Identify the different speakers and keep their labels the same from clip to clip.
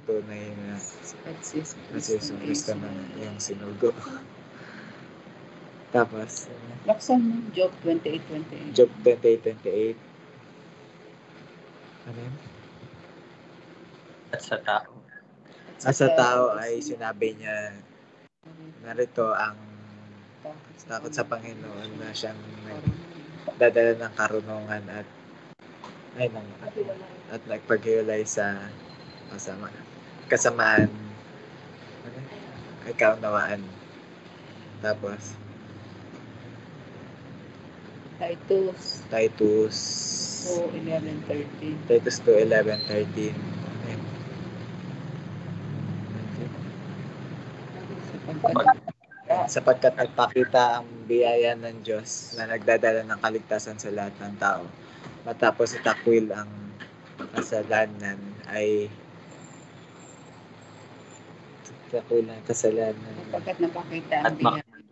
Speaker 1: tunay na si Yesu Cristo na yung sinugo. Tapos,
Speaker 2: Laksan mo, Job 28:28.
Speaker 1: Job 28:28. Ano yun?
Speaker 3: At sa tao.
Speaker 1: At sa tao ay sinabi niya, narito ang takot sa Panginoon na siyang dadala ng karunungan at nagpaghiwalay sa kasamaan ay kaunawaan. Tapos
Speaker 2: Titus
Speaker 1: Titus
Speaker 2: 2:11-13.
Speaker 1: Titus 2:11-13. Sapagkat nagpakita ang biyaya ng Diyos na nagdadala ng kaligtasan sa lahat ng tao. Matapos itakwil ang kasalanan ay
Speaker 2: Sapagkat napakita ang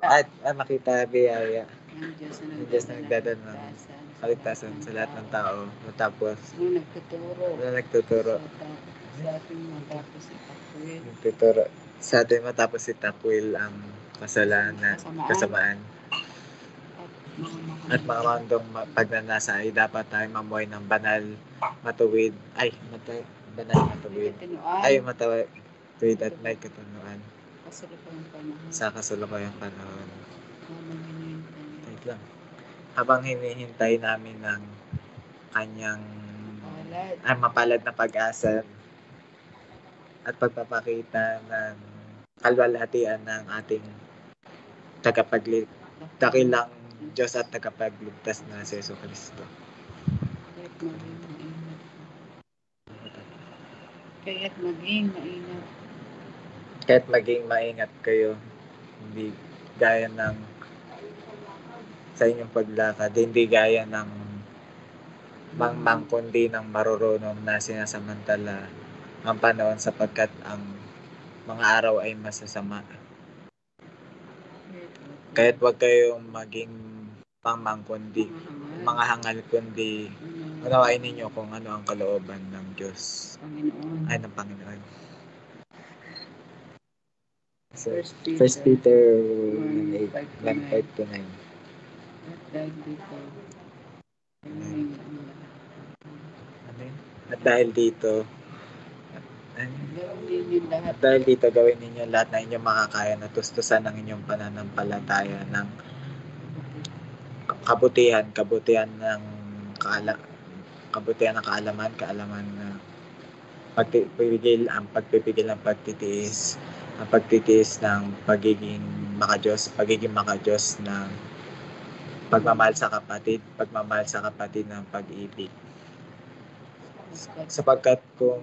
Speaker 3: At
Speaker 2: biyaya.
Speaker 1: makita biyaya
Speaker 2: Ang
Speaker 1: ng Diyos na nagdadala ng kaligtasan sa lahat ng tao. Matapos
Speaker 2: nagtuturo sa ating matapos itakwil.
Speaker 1: nagtuturo sa atin matapos itakwil ang kasamaan. At mga mandong pagnanasa ay dapat tayo mamuhay ng banal, matuwid at may katunuan sa kasalukuyang panahon. Habang hinihintay namin ng kanyang mapalad na pag-asa at pagpapakita ng kalwalhatian ng ating dakilang Diyos at tagapagligtas na si Yesu Cristo.
Speaker 2: Kaya't maging maingat kayo, hindi gaya ng sa inyong paglakad, hindi gaya ng mangmang kundi ng marurunong na sinasamantala ang panahon sapagkat ang mga araw ay masasama. Kaya't huwag kayong maging pangmang kundi mga hangal kundi unawain ninyo kung ano ang kalooban ng Diyos ay ng Panginoon. So, 1 Peter 1:5-9. At dahil dito gawin ninyo lahat na inyong makakaya na tustusan ng inyong pananampalataya ng kabutihan ng kaalaman na pagpipigil ng pagtitiis, ang pagtitiis ng pagiging makadiyos ng pagmamahal sa kapatid ng pag-ibig. Sapagkat kung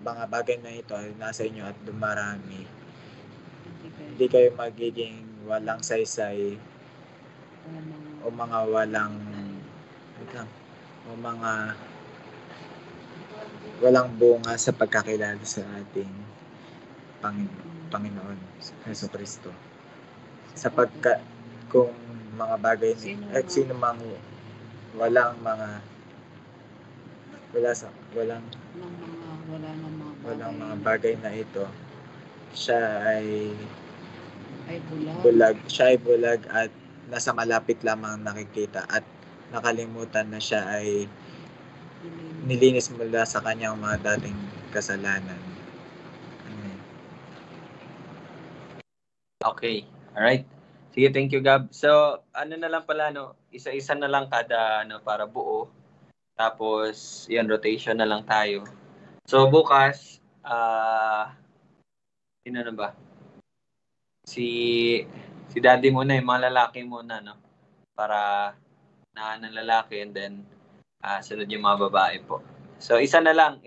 Speaker 2: mga bagay na ito ay nasa inyo at dumarami, hindi kayo magiging walang saysay o mga walang bunga sa pagkakilala sa ating Panginoon Yesu Cristo. Sapagkat kung mga bagay sino mang walang mga bagay na ito, siya ay bulag at nasa malapit lamang nakikita at nakalimutan na siya ay nilinis mula sa kanyang mga dating kasalanan. Amen.
Speaker 3: Okay. Alright. Sige, thank you, Gab. So, na lang pala, isa-isa na lang kada, para buo. Tapos, yan, rotation na lang tayo. So, bukas, sino na ba? Si Daddy muna, yung mga lalaki muna, para ng lalaki and then sunod yung mga babae po. So, isa na lang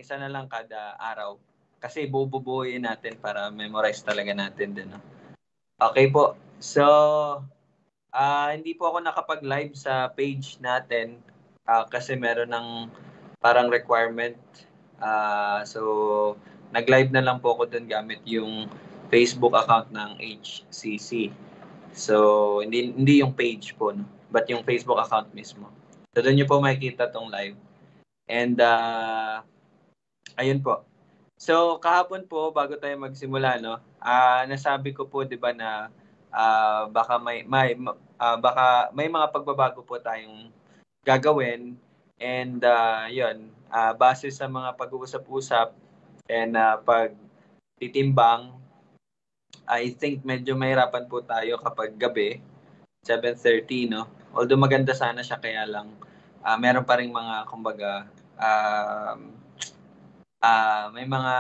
Speaker 3: kada araw. Kasi bububuuin natin para memorize talaga natin din, Okay po. So, hindi po ako nakapag-live sa page natin kasi meron ng parang requirement. So, nag-live na lang po ako dun gamit yung Facebook account ng HCC. So, hindi yung page po, but yung Facebook account mismo. So, doon nyo po makikita tong live. And, ayun po. So, kahapon po, bago tayo magsimula, no, nasabi ko po, di ba, na baka baka may mga pagbabago po tayong gagawin. And yun, base sa mga pag-uusap-usap and pagtitimbang, I think medyo mahirapan po tayo kapag gabi, 7:30, no? Although maganda sana siya, kaya lang meron pa rin mga, kumbaga, may mga,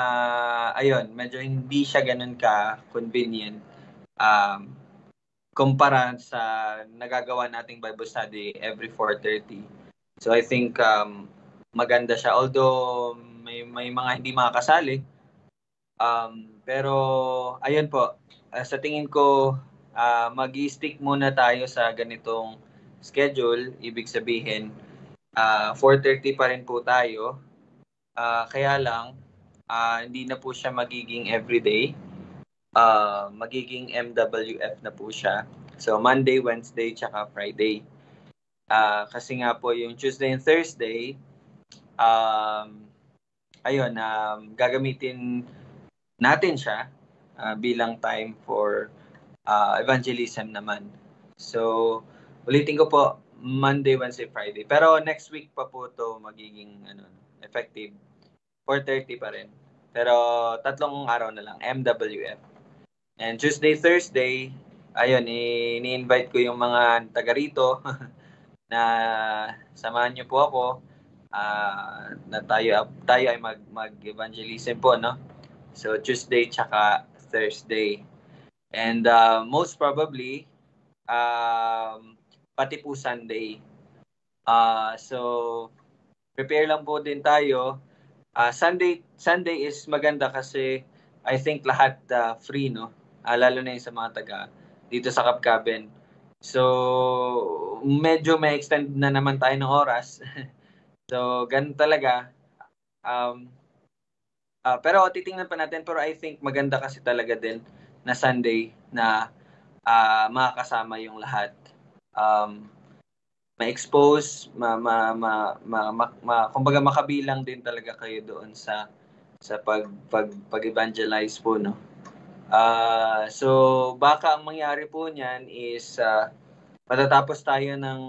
Speaker 3: ayun, medyo hindi siya ganun ka-convenient kumpara sa nagagawa nating Bible study every 4:30. So I think maganda siya. Although may mga hindi makakasali, pero ayun po, sa tingin ko mag-i-stick muna tayo sa ganitong schedule. Ibig sabihin 4:30 pa rin po tayo. Kaya lang hindi na po siya magiging everyday. Magiging MWF na po siya. So Monday, Wednesday, tsaka Friday. Kasi nga po yung Tuesday and Thursday, ayun, gagamitin natin siya bilang time for evangelism naman. So, ulitin ko po, Monday, Wednesday, Friday. Pero next week pa po to magiging effective. 4:30 pa rin. Pero 3 araw na lang, MWF. And Tuesday, Thursday, ayun, ini-invite ko yung mga taga rito na samahan niyo po ako na tayo ay mag-evangelism po, no? So, Tuesday tsaka Thursday. And most probably, pati po Sunday. So, prepare lang po din tayo. Sunday is maganda kasi I think lahat free, no? Lalo na yung sa mga taga dito sa Kapkaben. So, medyo may extend na naman tayo ng oras. So, ganun talaga. Pero titingnan pa natin. Pero I think maganda kasi talaga din na Sunday na makakasama yung lahat. Ma-expose, kumbaga makabilang din talaga kayo doon sa pag-evangelize po, no? So baka ang mangyari po niyan is matatapos tayo ng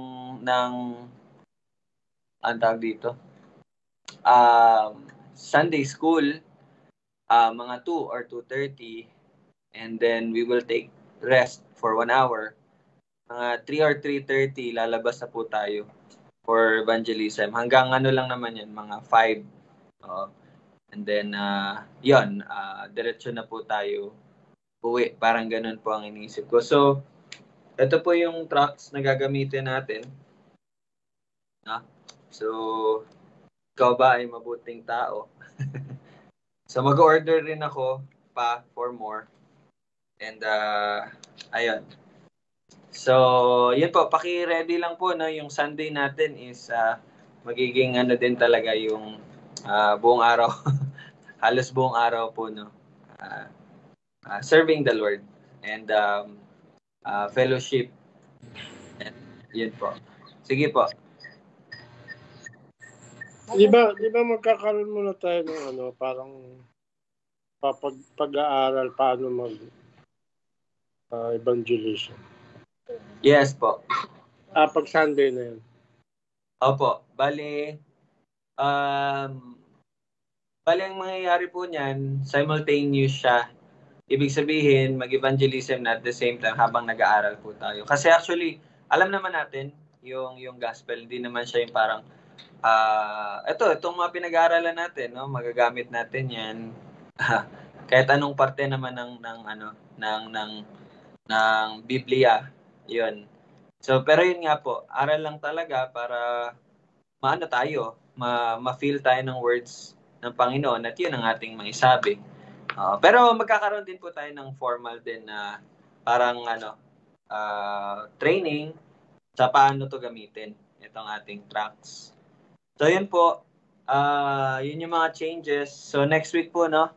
Speaker 3: ang tawag dito, Sunday school, mga 2 or 2:30, and then we will take rest for 1 hour. Mga 3 or 3:30, lalabas na po tayo for evangelism. Hanggang lang naman yan, mga 5. And then, yun, diretso na po tayo uwi. Parang ganun po ang iniisip ko. So, ito po yung tracks na gagamitin natin. So, ikaw ba ay mabuting tao? So, mag-order rin ako pa for more. And, ayun. So, yun po, paki-ready lang po, no? Yung Sunday natin is magiging din talaga yung buong araw. Halos buong araw po, no? Serving the Lord and fellowship. And yun po. Sige po.
Speaker 4: Di ba magkakaroon muna tayo ng parang pag-aaral paano mag evangelism?
Speaker 3: Yes po.
Speaker 4: Pag Sunday na yun.
Speaker 3: Opo. Bali ang mangyayari po niyan, simultaneous siya. Ibig sabihin, mag-evangelism na at the same time habang nag-aaral po tayo. Kasi actually, alam naman natin yung gospel. Hindi naman siya yung parang itong mga pinag-aaralan natin, no, magagamit natin 'yan. Kahit anong parte naman ng Biblia, 'yon. So pero yun nga po, aral lang talaga para tayo, ma-feel tayo ng words ng Panginoon at 'yun ang ating maisabi. Pero magkakaroon din po tayo ng formal din na parang training sa paano to gamitin itong ating tracks. So, yun po. Yun yung mga changes. So, next week po, no?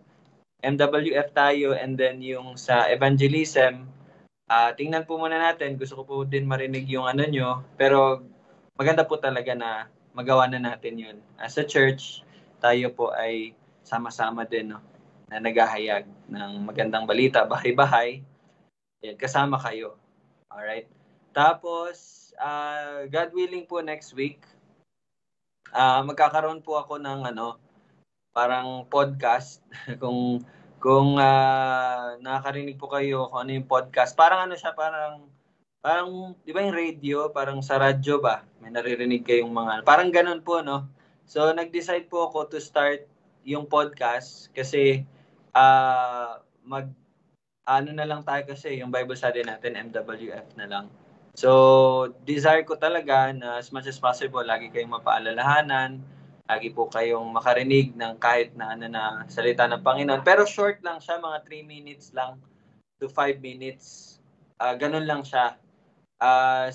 Speaker 3: MWF tayo and then yung sa evangelism, tingnan po muna natin. Gusto ko po din marinig yung nyo. Pero, maganda po talaga na magawa na natin yun. As a church, tayo po ay sama-sama din, no, na naghahayag ng magandang balita, bahay-bahay. Yan, kasama kayo. Alright? Tapos, God willing po next week, magkakaroon po ako ng parang podcast. kung nakakarinig po kayo kung ano yung podcast. Parang siya, parang di ba yung radio, parang sa radyo ba? May naririnig kayong mga, parang ganun po, no? So, nag-decide po ako to start yung podcast kasi na lang tayo kasi yung Bible study natin, MWF na lang. So, desire ko talaga na as much as possible, lagi kayong mapaalalahanan, lagi po kayong makarinig ng kahit na na salita ng Panginoon. Pero short lang siya, mga 3 minutes lang to 5 minutes. Ganun lang siya.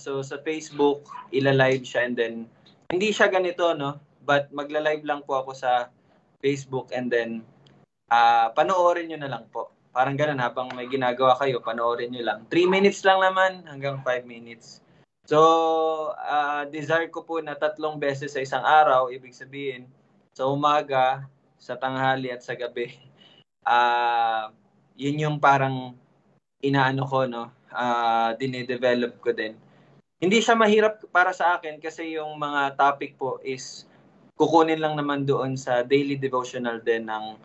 Speaker 3: So, sa Facebook, ila-live siya and then, hindi siya ganito, no? But magla-live lang po ako sa Facebook and then, panoorin nyo na lang po. Parang ganun, habang may ginagawa kayo, panoorin nyo lang. 3 minutes lang naman hanggang 5 minutes. So, desire ko po na 3 beses sa isang araw, ibig sabihin, sa umaga, sa tanghali at sa gabi. Yun yung parang inaano ko, no? Dine-develop ko din. Hindi siya mahirap para sa akin kasi yung mga topic po is kukunin lang naman doon sa daily devotional din ng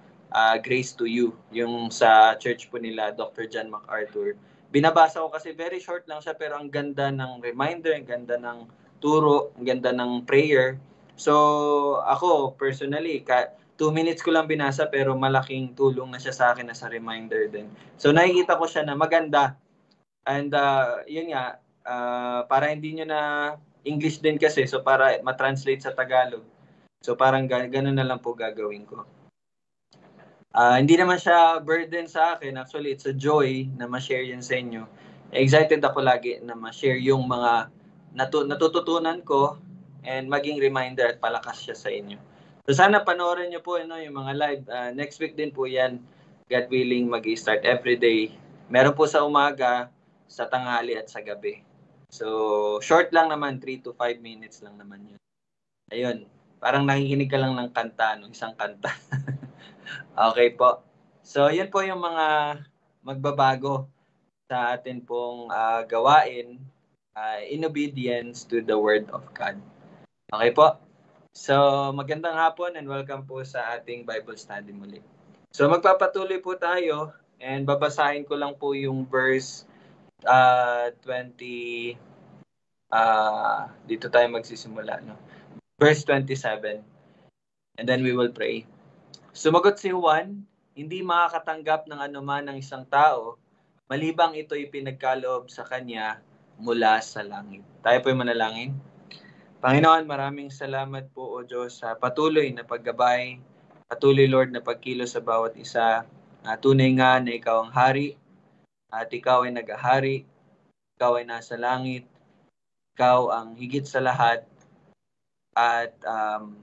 Speaker 3: Grace to You, yung sa church po nila, Dr. John MacArthur. Binabasa ko kasi very short lang siya pero ang ganda ng reminder, ang ganda ng turo, ang ganda ng prayer. So ako personally, 2 minutes ko lang binasa pero malaking tulong na siya sa akin na sa reminder din. So nakikita ko siya na maganda. And yun nga, para hindi nyo na English din kasi, so para matranslate sa Tagalog. So parang ganun na lang po gagawin ko. Hindi naman siya burden sa akin. Actually, it's a joy na ma-share yan sa inyo. Excited ako lagi na ma-share yung mga natututunan ko and maging reminder at palakas siya sa inyo. So sana panoorin nyo po yung mga live. Next week din po yan. God willing, mag-start every day. Meron po sa umaga, sa tanghali at sa gabi. So, short lang naman, 3 to 5 minutes lang naman yun. Ayun, parang nakikinig ka lang ng kanta, isang kanta. Okay po. So, yun po yung mga magbabago sa atin pong gawain in obedience to the Word of God. Okay po? So, magandang hapon and welcome po sa ating Bible study muli. So, magpapatuloy po tayo and babasahin ko lang po yung verse 20, dito tayo magsisimula, no? Verse 27. And then we will pray. Sumagot si Juan, hindi makakatanggap ng anuman ng isang tao, malibang ito'y pinagkaloob sa kanya mula sa langit. Tayo po'y manalangin. Panginoon, maraming salamat po, O Diyos, sa patuloy na paggabay, patuloy, Lord, na pagkilos sa bawat isa. Tunay nga na ikaw ang hari, at ikaw ay nag-ahari, ikaw ay nasa langit, ikaw ang higit sa lahat, at ang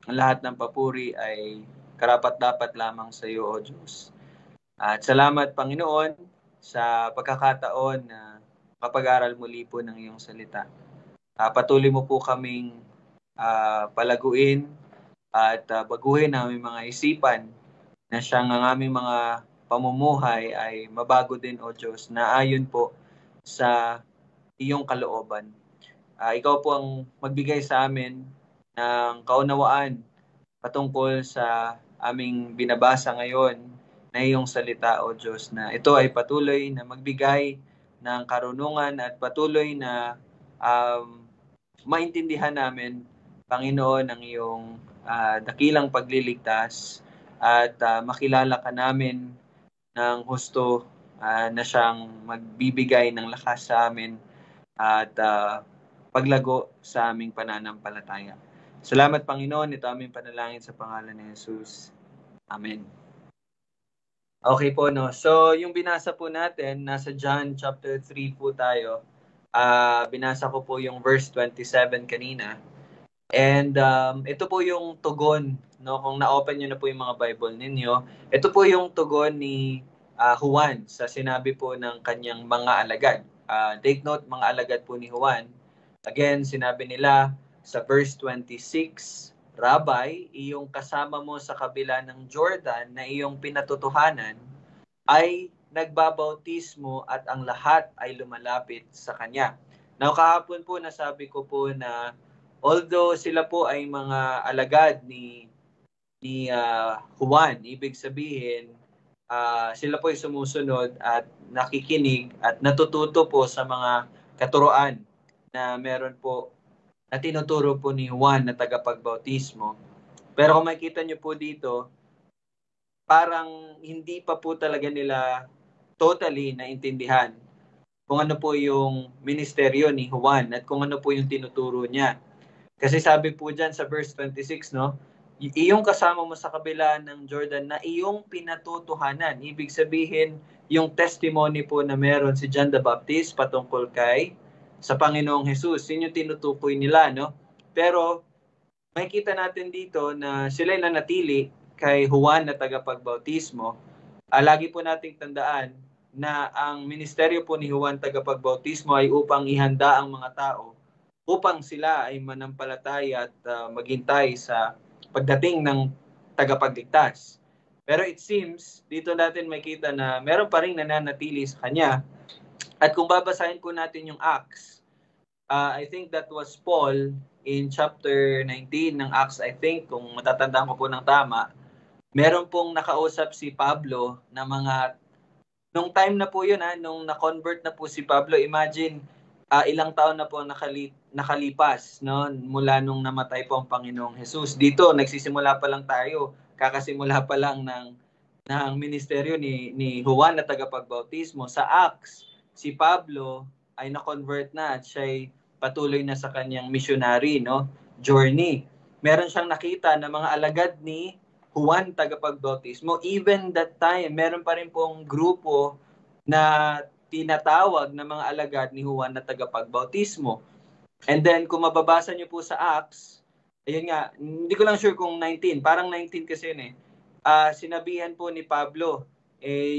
Speaker 3: lahat ng papuri ay karapat-dapat lamang sa iyo, O Diyos. At salamat, Panginoon, sa pagkakataon na kapag-aral muli po ng iyong salita. Patuloy mo po kaming palaguin at baguhin ang aming mga isipan na siyang ang aming mga pamumuhay ay mabago din, O Diyos, na ayon po sa iyong kalooban. Ikaw po ang magbigay sa amin ng kaunawaan patungkol sa aming binabasa ngayon na iyong salita, O Diyos, na ito ay patuloy na magbigay ng karunungan at patuloy na maintindihan namin, Panginoon, ang iyong dakilang pagliligtas at makilala ka namin ng husto na siyang magbibigay ng lakas sa amin at paglago sa aming pananampalataya. Salamat, Panginoon. Ito aming panalangin sa pangalan ni Jesus. Amen. Okay po, no? So, yung binasa po natin, nasa John chapter 3 po tayo. Binasa ko po yung verse 27 kanina. And ito po yung tugon, no? Kung na-open nyo na po yung mga Bible ninyo, ito po yung tugon ni Juan sa sinabi po ng kanyang mga alagad. Take note, mga alagad po ni Juan. Again, sinabi nila sa verse 26 Rabbi, iyong kasama mo sa kabila ng Jordan na iyong pinatutuhanan ay nagbabautismo at ang lahat ay lumalapit sa kanya. Now, kahapon po nasabi ko po na although sila po ay mga alagad ni Juan, ibig sabihin, sila po ay sumusunod at nakikinig at natututo po sa mga katuroan na meron po na tinuturo po ni Juan na tagapagbautismo. Pero kung makikita nyo po dito, parang hindi pa po talaga nila totally naintindihan kung ano po yung ministeryo ni Juan at kung ano po yung tinuturo niya. Kasi sabi po dyan sa verse 26, no? Iyong kasama mo sa kabila ng Jordan na iyong pinatutuhanan. Ibig sabihin, yung testimony po na meron si John the Baptist patungkol kay sa Panginoong Jesus. Yun yung tinutukoy nila, no? Pero makikita natin dito na sila ay nanatili kay Juan na tagapagbautismo. Lagi po nating tandaan na ang ministeryo po ni Juan tagapagbautismo ay upang ihanda ang mga tao upang sila ay manampalataya at maghintay sa pagdating ng tagapagligtas. Pero it seems, dito natin makita na meron pa rin nananatili sa kanya. At kung babasahin po natin yung Acts, I think that was Paul in chapter 19 ng Acts, I think, kung matatandaan ko po ng tama, meron pong nakausap si Pablo na mga, nung time na po yun, nung na-convert na po si Pablo, imagine, ilang taon na po nakalipas, no, mula nung namatay po ang Panginoong Jesus. Dito, nagsisimula pa lang tayo, kakasimula pa lang ng ministeryo ni Juan na tagapagbautismo. Sa Acts, si Pablo ay na-convert na at siya'y patuloy na sa kanyang missionary, no, journey. Meron siyang nakita na mga alagad ni Juan tagapagbautismo. Even that time, meron pa rin pong grupo na tinatawag na mga alagad ni Juan na tagapagbautismo. And then, kung mababasa niyo po sa Acts, ayun nga, hindi ko lang sure kung 19, parang 19 kasi yun sinabihan po ni Pablo,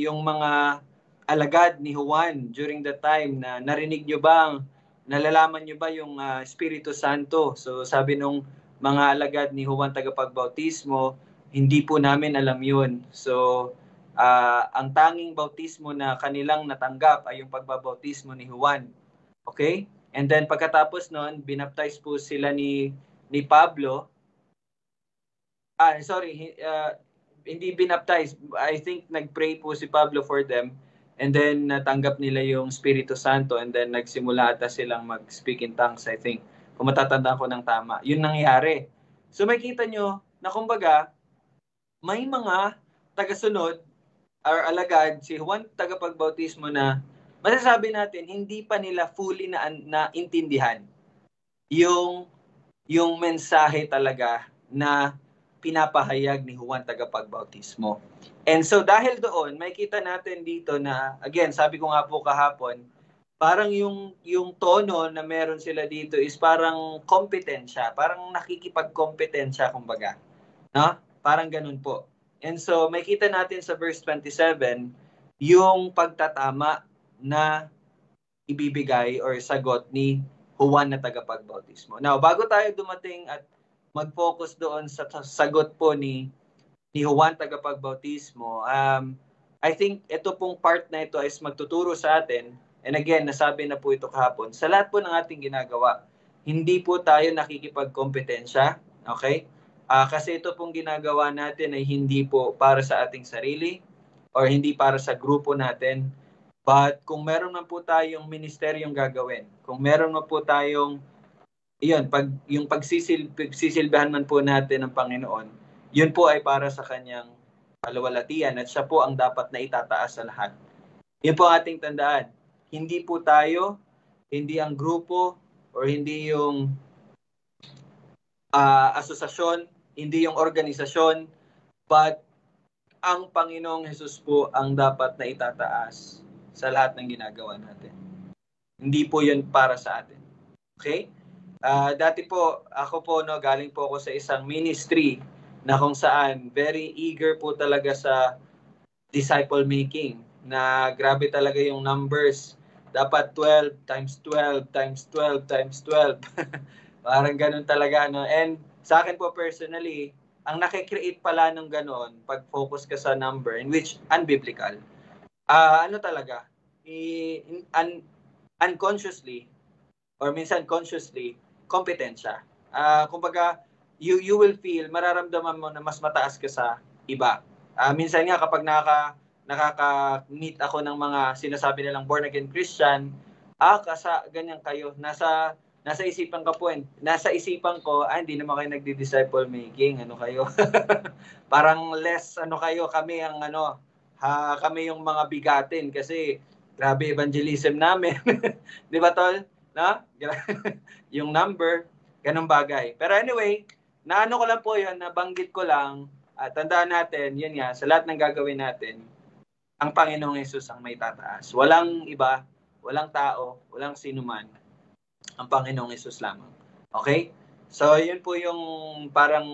Speaker 3: yung mga alagad ni Juan during the time na narinig nyo ba, nalalaman nyo ba yung Espiritu Santo? So sabi nung mga alagad ni Juan tagapagbautismo, hindi po namin alam yun. So ang tanging bautismo na kanilang natanggap ay yung pagbabautismo ni Juan. Okay? And then pagkatapos noon, binaptize po sila ni Pablo. Hindi binaptize. I think nagpray po si Pablo for them. And then natanggap nila yung Espiritu Santo and then nagsimula ata silang mag-speak in tongues, I think. Kung matatandaan ko ng tama. Yun nangyari. So makikita nyo na kumbaga may mga tagasunod or alagad si Juan tagapagbautismo na masasabi natin hindi pa nila fully na intindihan yung mensahe talaga na pinapahayag ni Juan tagapagbautismo. And so dahil doon, makikita natin dito na, again, sabi ko nga po kahapon, parang yung tono na meron sila dito is parang kompetensya, parang nakikipagkompetensya, kumbaga. No? Parang ganun po. And so makikita natin sa verse 27, yung pagtatama na ibibigay or sagot ni Juan na tagapagbautismo. Now, bago tayo dumating at mag-focus doon sa sagot po ni Juan tagapagbautismo, I think ito pong part na ito is magtuturo sa atin, and again, nasabi na po ito kahapon, sa lahat po ng ating ginagawa, hindi po tayo nakikipagkompetensya, okay? Kasi ito pong ginagawa natin ay hindi po para sa ating sarili or hindi para sa grupo natin, but kung meron man po tayong ministeryong gagawin, kung meron man po tayong yung pagsisilbihan man po natin ng Panginoon, yun po ay para sa kanyang kalawalatian at siya po ang dapat na itataas sa lahat. Yun po ating tandaan. Hindi po tayo, hindi ang grupo, or hindi yung asosasyon, hindi yung organisasyon, but ang Panginoong Jesus po ang dapat na itataas sa lahat ng ginagawa natin. Hindi po yun para sa atin. Okay? Dati po, ako po, galing po ako sa isang ministry na kung saan very eager po talaga sa disciple making, na grabe talaga yung numbers. Dapat 12 times 12 times 12 times 12. Parang ganun talaga, no? And sa akin po personally, ang nakikreate pala ng ganon, pag-focus ka sa number, in which unbiblical, ano talaga, unconsciously, or minsan consciously, competent siya. Kumbaga, you will feel, mararamdaman mo na mas mataas ka sa iba. Minsan nga kapag nakaka-meet ako ng mga sinasabi nilang born again Christian, ganyan kayo, nasa isipan ka po, nasa isipan ko, hindi naman kayo nagdi-disciple making, ano kayo? Parang less, kayo, kami ang kami yung mga bigatin kasi grabe evangelism namin. Di ba, tol? Na? Yung number, ganung bagay. Pero anyway, naano ko lang po yun, nabanggit ko lang, tandaan natin, yun nga, sa lahat ng gagawin natin, ang Panginoong Hesus ang may tataas. Walang iba, walang tao, walang sinuman. Ang Panginoong Hesus lamang. Okay? So, yun po yung parang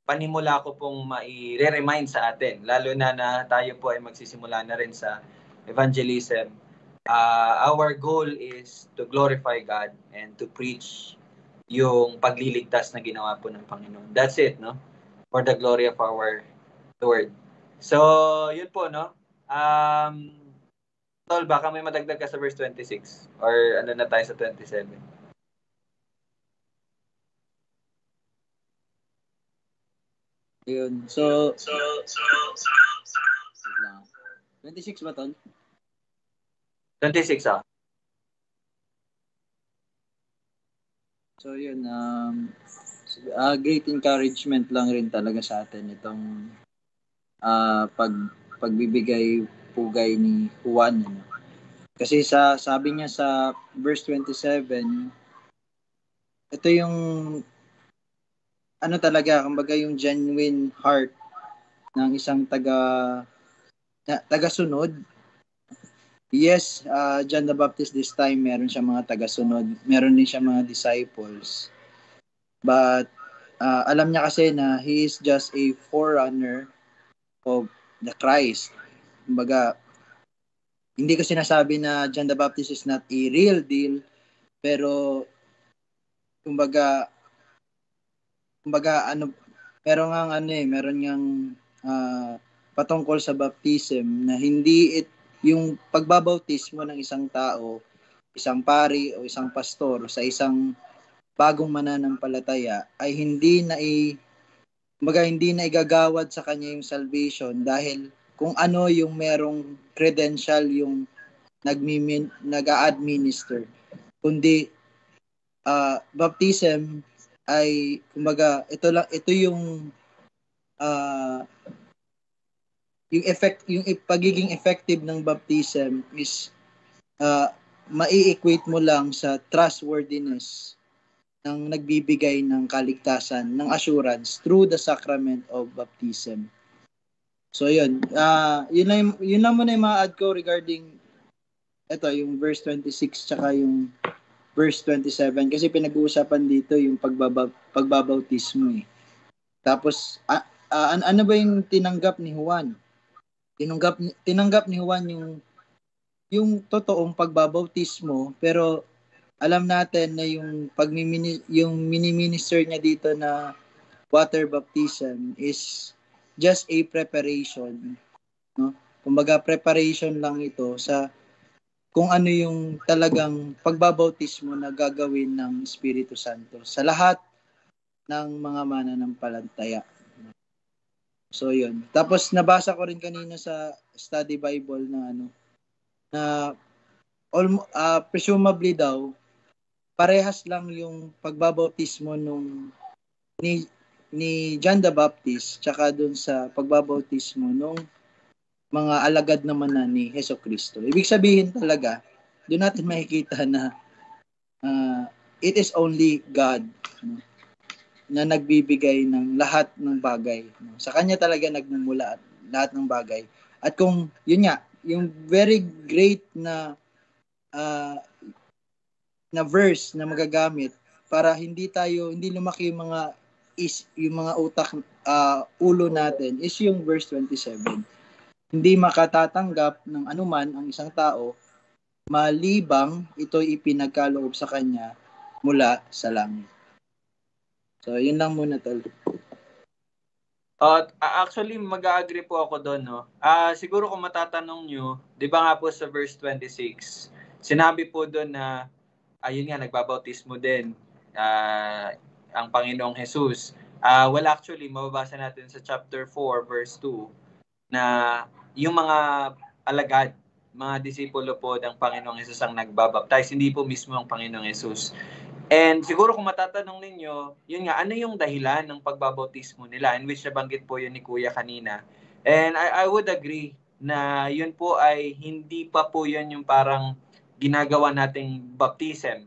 Speaker 3: panimula ko pong mai-remind sa atin. Lalo na tayo po ay magsisimula na rin sa evangelism. Our goal is to glorify God and to preach yung pagliligtas na ginawa po ng Panginoon. That's it, no? For the glory of our Lord. So, yun po, no? Tol, baka may madagdag ka sa verse 26 or ano na tayo sa 27.
Speaker 5: Yun. So 26 ba, Tol?
Speaker 3: 26,
Speaker 5: So yun, great encouragement lang rin talaga sa atin itong pagbibigay pugay ni Juan. Kasi sabi niya sa verse 27, ito yung talaga, kumbaga yung genuine heart ng isang tagasunod. Yes, John the Baptist this time, meron siya mga tagasunod. Meron din siya mga disciples. But, alam niya kasi na he is just a forerunner of the Christ. Kumbaga, hindi ko sinasabi na John the Baptist is not a real deal, pero, kumbaga, meron ngang patungkol sa baptism na hindi yung pagbabautismo ng isang tao, isang pari o isang pastor sa isang bagong mananampalataya ay hindi na igagawad sa kanya yung salvation dahil kung ano yung merong credential yung nag-a-administer, kundi baptism ay kumbaga ito yung yung pagiging effective ng baptism is mai-equate mo lang sa trustworthiness ng nagbibigay ng kaligtasan, ng assurance through the sacrament of baptism. So yun, yun lang muna yung ma-add ko regarding ito, yung verse 26 tsaka yung verse 27 kasi pinag-uusapan dito yung pagbabautismo eh. Tapos ano ba yung tinanggap ni Juan? Tinanggap ni Juan yung totoong pagbabautismo, pero alam natin na yung mini-minister niya dito na water baptism is just a preparation, no? Kumbaga preparation lang ito sa kung ano yung talagang pagbabautismo na gagawin ng Espiritu Santo sa lahat ng mga mananampalataya. So yun. Tapos nabasa ko rin kanina sa study Bible na presumably daw parehas lang yung pagbabautismo ni John the Baptist tsaka dun sa pagbabautismo nung mga alagad naman na ni Jesucristo. Ibig sabihin talaga, doon natin makikita na it is only God na nagbibigay ng lahat ng bagay. Sa kanya talaga nagmumula lahat ng bagay. At kung, yun nga, yung very great na verse na magagamit para hindi lumaki yung mga utak, ulo natin is yung verse 27. Hindi makatatanggap ng anuman ang isang tao malibang ito'y ipinagkaloob sa kanya mula sa langit. So, yun lang muna, tol.
Speaker 3: Actually, mag-agree po ako doon, no? Siguro kung matatanong nyo, di ba nga po sa verse 26, sinabi po doon na, ayun nga, nagbabautismo din ang Panginoong Jesus. Well, actually, mababasa natin sa chapter 4, verse 2, na yung mga alagad, mga disipulo po ng Panginoong Jesus ang nagbabaptize, hindi po mismo ang Panginoong Jesus. And siguro kung matatanong ninyo, yun nga, ano yung dahilan ng pagbabautismo nila? In which nabanggit po yun ni Kuya kanina. And I would agree na yun po ay hindi pa po yun yung parang ginagawa nating baptism.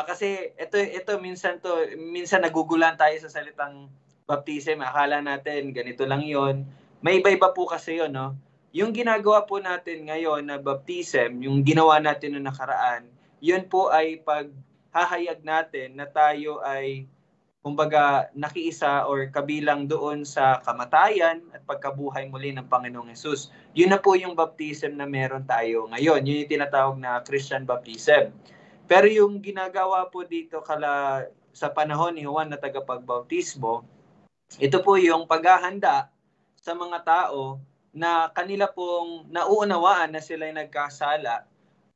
Speaker 3: Kasi ito minsan nagugulan tayo sa salitang baptism. Akala natin ganito lang yun. May iba-iba po kasi yun, no? Yung ginagawa po natin ngayon na baptism, yung ginawa natin noong nakaraan, yun po ay hahayag natin na tayo ay kumbaga nakiisa or kabilang doon sa kamatayan at pagkabuhay muli ng Panginoong Hesus. Yun na po yung baptism na meron tayo ngayon. Yun yung tinatawag na Christian baptism. Pero yung ginagawa po dito sa panahon ni Juan na tagapagbautismo, ito po yung paghahanda sa mga tao na kanila pong nauunawaan na sila'y nagkasala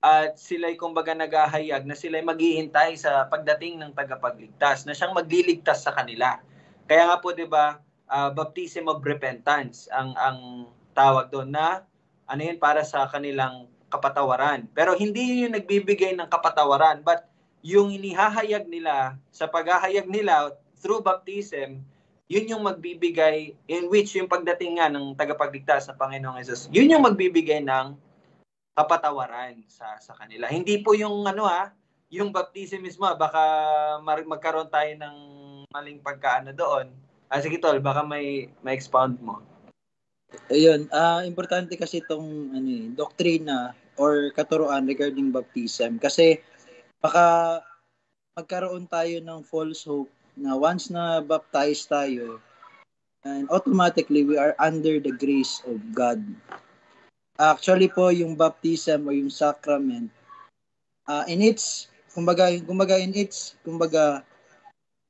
Speaker 3: at sila'y kumbaga naghahayag na sila'y maghihintay sa pagdating ng tagapagligtas na siyang magliligtas sa kanila. Kaya nga po 'di ba, baptism of repentance ang tawag doon na ano yun para sa kanilang kapatawaran. Pero hindi yun yung nagbibigay ng kapatawaran, but yung inihahayag nila sa paghahayag nila through baptism, yun yung magbibigay, in which yung pagdating nga ng tagapagligtas na Panginoong Jesus, yun yung magbibigay ng kapatawaran sa kanila. Hindi po yung yung baptism mismo, baka magkaroon tayo ng maling pagkaano doon. Sige tol, baka may expound mo.
Speaker 5: Ayun, importante kasi itong doktrina or katuruan regarding baptism kasi baka magkaroon tayo ng false hope na once na baptized tayo and automatically we are under the grace of God. Actually po yung baptism o yung sacrament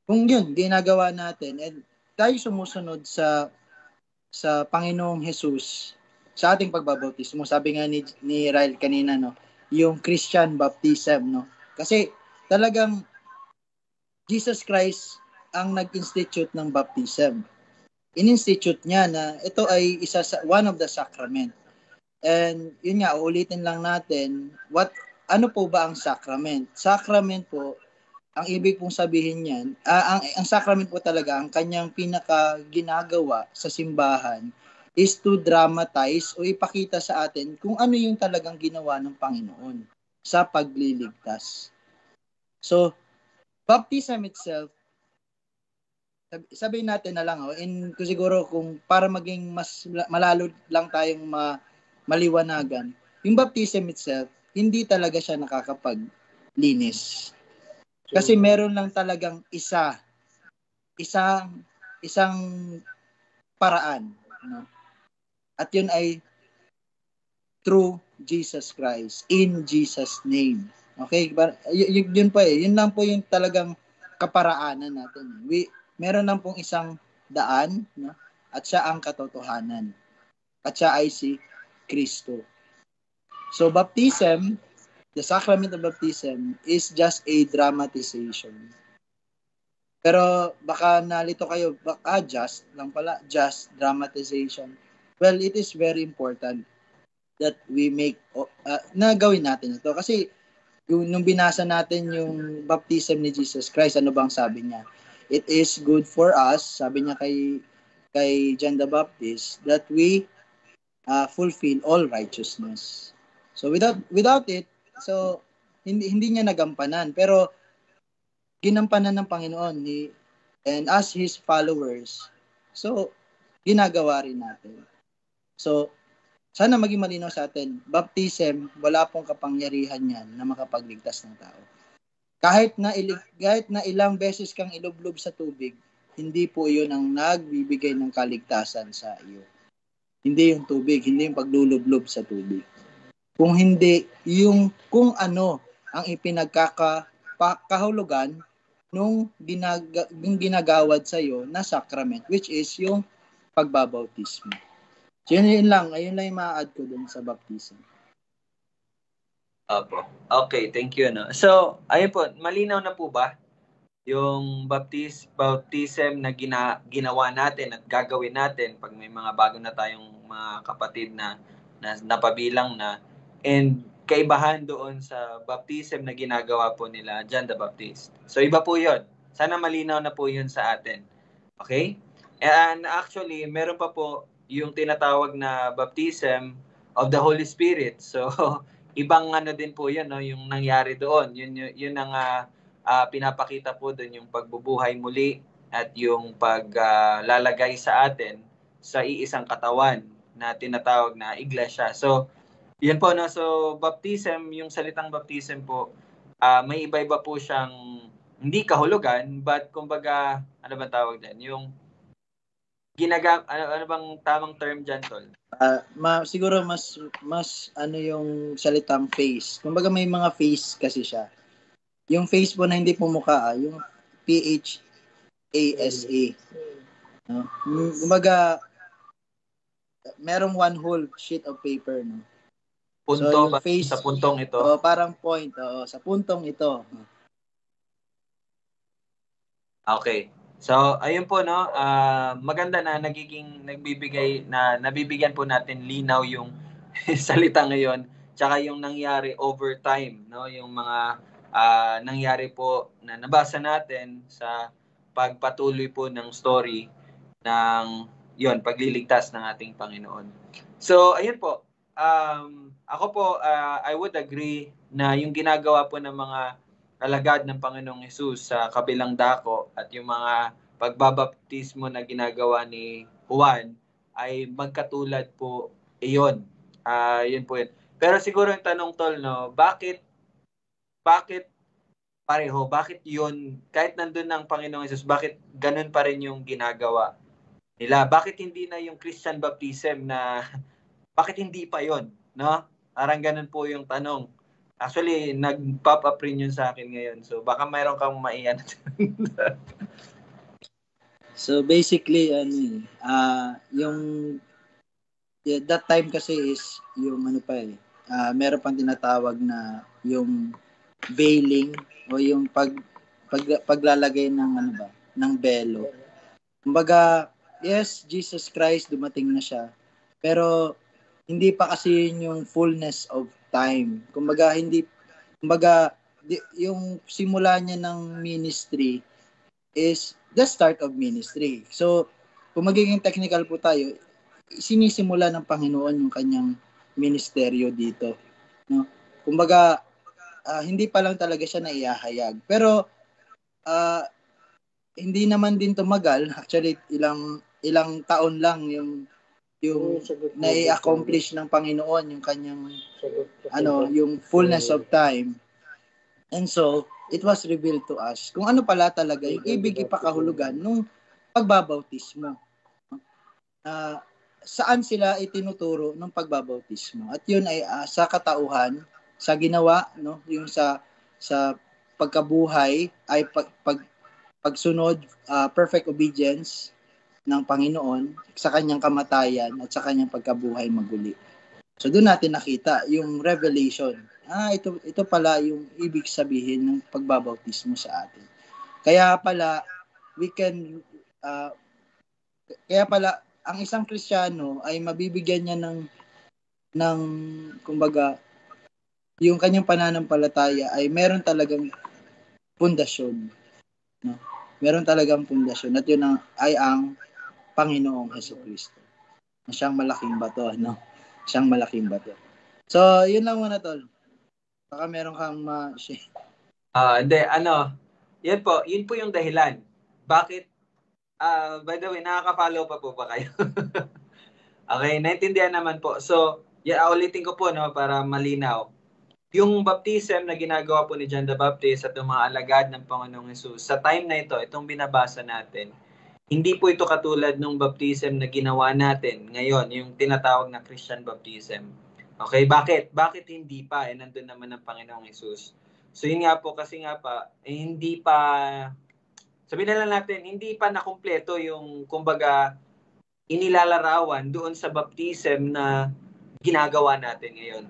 Speaker 5: kung yun ginagawa natin and tayo sumusunod sa Panginoong Jesus sa ating pagbabautismo, sabi nga ni Ryle kanina, no, yung Christian baptism, no, kasi talagang Jesus Christ ang nag-institute ng baptism. In-institute niya na ito ay one of the sacrament. And yun nga, uulitin lang natin, ano po ba ang sacrament? Sacrament po, ang ibig pong sabihin niyan, ang sacrament po talaga, ang kanyang pinaka ginagawa sa simbahan is to dramatize o ipakita sa atin kung ano yung talagang ginawa ng Panginoon sa pagliligtas. So, baptism itself, sabihin natin na lang, siguro kung para maging mas malalo lang tayong maliwanagan, yung baptism itself, hindi talaga siya nakakapaglinis. Kasi meron lang talagang isang paraan, no? At yun ay through Jesus Christ, in Jesus name. Okay? Yun po yun lang po yung talagang kaparaanan natin. Meron lang pong isang daan, no? At siya ang katotohanan. At siya ay si Kristo. So baptism, the sacrament of baptism is just a dramatization. Pero baka nalito kayo, just dramatization. Well, it is very important that we make, na gawin natin ito. Kasi nung binasa natin yung baptism ni Jesus Christ, ano bang sabi niya? It is good for us, sabi niya kay John the Baptist, that we fulfill all righteousness. So without it, so hindi niya nagampanan, pero ginampanan ng Panginoon and as his followers. So ginagawa rin natin. So sana maging malinaw sa atin, baptism, wala pong kapangyarihan yan na makapagligtas ng tao. Kahit na ilang beses kang ilublob sa tubig, hindi po yun ang nagbibigay ng kaligtasan sa iyo. Hindi yung tubig, hindi yung paglulublob sa tubig. Kung hindi, kung ano ang ipinagkakahulugan nung ginagawad sa'yo na sacrament, which is yung pagbabautismo. So yun lang yung ma-add ko dun sa baptism.
Speaker 3: Opo. Okay, thank you. No? So, ayun po, malinaw na po ba yung baptism na ginawa natin at gagawin natin pag may mga bago na tayong mga kapatid na napabilang na, and kaibahan doon sa baptism na ginagawa po nila John the Baptist. So, iba po yun. Sana malinaw na po yun sa atin. Okay? And actually, meron pa po yung tinatawag na baptism of the Holy Spirit. So, ibang din po yun, no? Yung nangyari doon. Yun ang pinapakita po doon, yung pagbubuhay muli at yung paglalagay sa atin sa iisang katawan na tinatawag na iglesia. So, yun po, no? So, baptism, yung salitang baptism po, may iba-iba po siyang hindi kahulugan, but kumbaga, ano ba tawag din? Yung ano bang tamang term dyan, Tol?
Speaker 5: Siguro mas yung salitang face. Kumbaga may mga face kasi siya. Yung face po na hindi pumukha, yung PHASA. No? Kumbaga merong one whole sheet of paper, no.
Speaker 3: Punto
Speaker 5: so, yung face,
Speaker 3: sa puntong ito.
Speaker 5: Parang point, sa puntong ito.
Speaker 3: Okay. So, ayun po, no, maganda na nabibigyan po natin linaw yung salita ngayon, tsaka yung nangyari over time, no, yung mga nangyari po na nabasa natin sa pagpatuloy po ng story ng pagliligtas ng ating Panginoon. So, ayun po, ako po, I would agree na yung ginagawa po ng mga alagad ng Panginoong Hesus sa kabilang dako at yung mga pagbabaptismo na ginagawa ni Juan ay magkatulad po iyon. Yun po yun. Pero siguro yung tanong, Tol, no, bakit pareho? Bakit yun, kahit nandun ng Panginoong Hesus, bakit ganun pa rin yung ginagawa nila? Bakit hindi na yung Christian baptism na, bakit hindi pa yun? No? Parang ganun po yung tanong. Actually, nag-pop up rin yun sa akin ngayon. So, baka mayroon kang maiyan.
Speaker 5: So, basically, that time kasi is yung meron pang tinatawag na yung veiling o yung paglalagay ng ng belo. Kumbaga, yes, Jesus Christ dumating na siya. Pero hindi pa kasi yung fullness of time. Kumbaga yung simula niya ng ministry is the start of ministry. So, kung magiging technical po tayo, sinisimula ng Panginoon yung kanyang ministeryo dito. No? Kumbaga, hindi pa lang talaga siya naihahayag. Pero, hindi naman din tumagal. Actually, ilang taon lang yung nai-accomplish ng Panginoon yung kanyang yung fullness of time. And so, it was revealed to us kung ano pala talaga yung ibig ipakahulugan nung pagbabautismo. Saan sila itinuturo ng pagbabautismo? At yun ay sa katauhan, sa ginawa, no, yung sa pagkabuhay ay pagsunod, perfect obedience ng Panginoon sa kanyang kamatayan at sa kanyang pagkabuhay maguli. So doon natin nakita yung revelation. Ito pala yung ibig sabihin ng pagbabautismo sa atin. Kaya pala ang isang Kristiyano ay mabibigyan niya ng kumbaga yung kanyang pananampalataya ay meron talagang pundasyon, no? Meron talagang pundasyon at yun ay ang Panginoong Hesukristo. Siyang malaking bato, no? Siyang malaking bato. So, yun lang muna, Tol. Baka meron kang ma-share.
Speaker 3: Hindi, yun po yung dahilan. Bakit? By the way, nakaka-follow pa po ba kayo? Okay, naintindihan naman po. So, ulitin ko po, no, para malinaw. Yung baptism na ginagawa po ni John the Baptist at yung mga alagad ng Panginoong Hesus, sa time na ito, itong binabasa natin, hindi po ito katulad ng baptism na ginawa natin ngayon, yung tinatawag na Christian baptism. Okay, bakit? Bakit hindi pa? Nandun naman ang Panginoong Hesus. So yun nga po, kasi nga pa, hindi pa, sabihin na lang natin, hindi pa nakumpleto yung, kumbaga, inilalarawan doon sa baptism na ginagawa natin ngayon.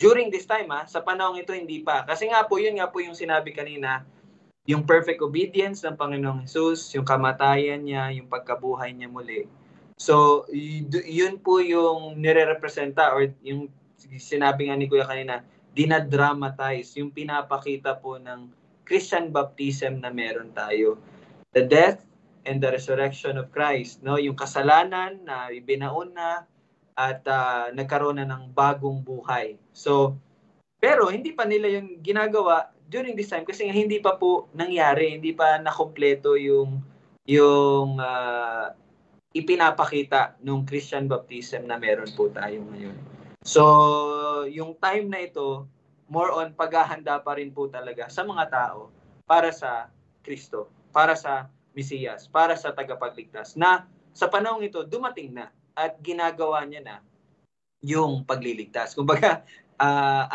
Speaker 3: During this time, sa panahong ito, hindi pa. Kasi nga po, yun nga po yung sinabi kanina, yung perfect obedience ng Panginoong Jesus, yung kamatayan niya, yung pagkabuhay niya muli. So, yun po yung nire-representa or yung sinabi nga ni Kuya kanina, dinadramatize, yung pinapakita po ng Christian baptism na meron tayo. The death and the resurrection of Christ, no? Yung kasalanan na ibinaon na at nagkaroon na ng bagong buhay. So, pero hindi pa nila yung ginagawa during this time kasi hindi pa po nangyari, hindi pa nakompleto yung ipinapakita nung Christian baptism na meron po tayo ngayon. So, yung time na ito, more on paghahanda pa rin po talaga sa mga tao para sa Kristo, para sa Mesiyas, para sa tagapagligtas, na sa panahong ito, dumating na at ginagawa niya na yung pagliligtas. Kumbaga,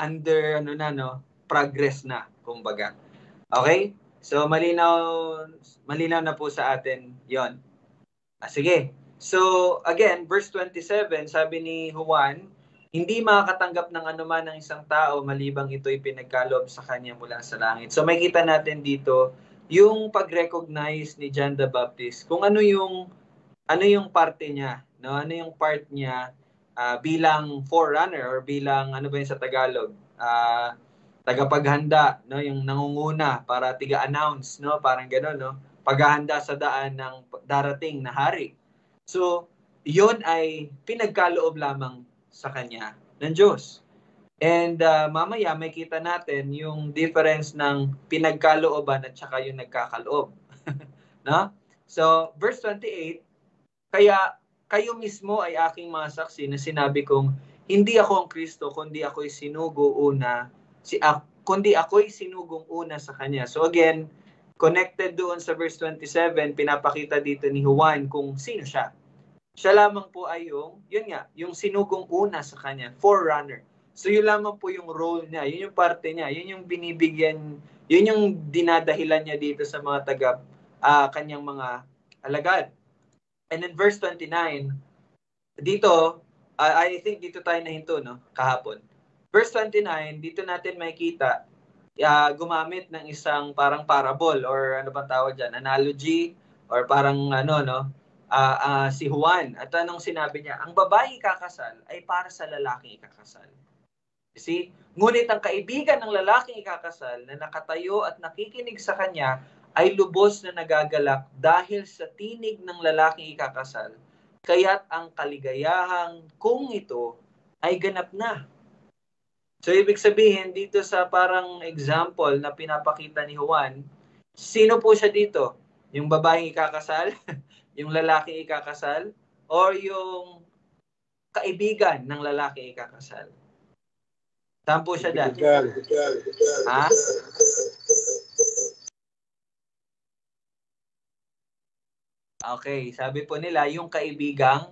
Speaker 3: under progress na, kumbaga. Okay? So, malinaw na po sa atin yon. Sige. So, again, verse 27, sabi ni Juan, hindi makakatanggap ng anuman ng isang tao malibang ito'y pinagkaloob sa kanya mula sa langit. So, makita natin dito yung pag-recognize ni John the Baptist kung ano yung parte niya, no? Ano yung part niya bilang forerunner or bilang ano ba yun sa Tagalog? Tagapaghanda, no? Yung nangunguna para tiga-announce, no? Parang gano'n, no? Paghahanda sa daan ng darating na hari. So, yon ay pinagkaloob lamang sa kanya ng Diyos. And mamaya may kita natin yung difference ng pinagkalooban at saka yung nagkakaloob. No? So, verse 28, kaya kayo mismo ay aking mga saksi na sinabi kong hindi ako ang Kristo kundi ako'y sinugong una sa kanya. So again, connected doon sa verse 27, pinapakita dito ni Juan kung sino siya. Siya lamang po ay yung sinugong una sa kanya, forerunner. So yun lamang po yung role niya, yun yung parte niya, yun yung binibigyan, yun yung dinadahilan niya dito sa mga kanyang mga alagad. And in verse 29, dito, I think dito tayo nahinto, no? Kahapon. Verse 29, dito natin makikita, gumamit ng isang parang parable or ano bang tawag dyan, analogy or parang si Juan. At anong sinabi niya? Ang babae ikakasal ay para sa lalaking ikakasal. See? Ngunit ang kaibigan ng lalaking ikakasal na nakatayo at nakikinig sa kanya ay lubos na nagagalak dahil sa tinig ng lalaking ikakasal. Kaya't ang kaligayahang kung ito ay ganap na. So, ibig sabihin, dito sa parang example na pinapakita ni Juan, sino po siya dito? Yung babaeng ikakasal? Yung lalaking ikakasal? Or yung kaibigan ng lalaking ikakasal? Saan po siya dyan? Ha? Okay, sabi po nila, yung kaibigan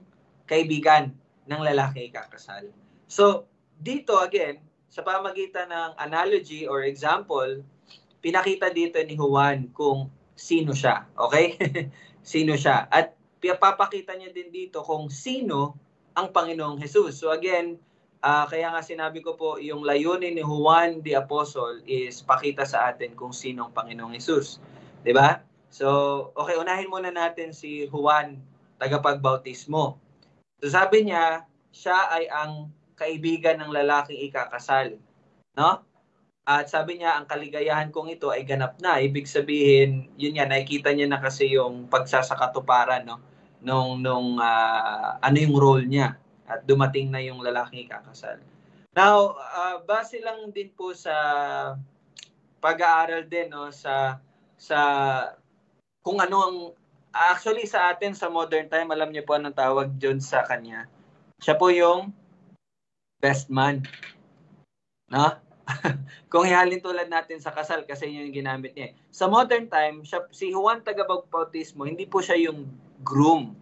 Speaker 3: ng lalaki ikakasal. So, dito again, sa pamagitan ng analogy or example, pinakita dito ni Juan kung sino siya. Okay? Sino siya. At papakita niya din dito kung sino ang Panginoong Jesus. So again, kaya nga sinabi ko po, yung layunin ni Juan the Apostle is pakita sa atin kung sino ang Panginoong Jesus. Diba? So, okay, unahin muna natin si Juan, tagapagbautismo. So sabi niya, siya ay ang kaibigan ng lalaking ikakasal. No? At sabi niya, ang kaligayahan kong ito ay ganap na. Ibig sabihin, yun nga, nakikita niya na kasi yung pagsasakatuparan, no? Ano yung role niya. At dumating na yung lalaking ikakasal. Now, base lang din po sa pag-aaral din, no? Sa kung ano ang, actually sa atin, sa modern time, alam niyo po anong tawag dyan sa kanya. Siya po yung best man. No? Kung ihalin tulad natin sa kasal, kasi yun yung ginamit niya. Sa modern time, si Juan tagapagbautismo, hindi po siya yung groom,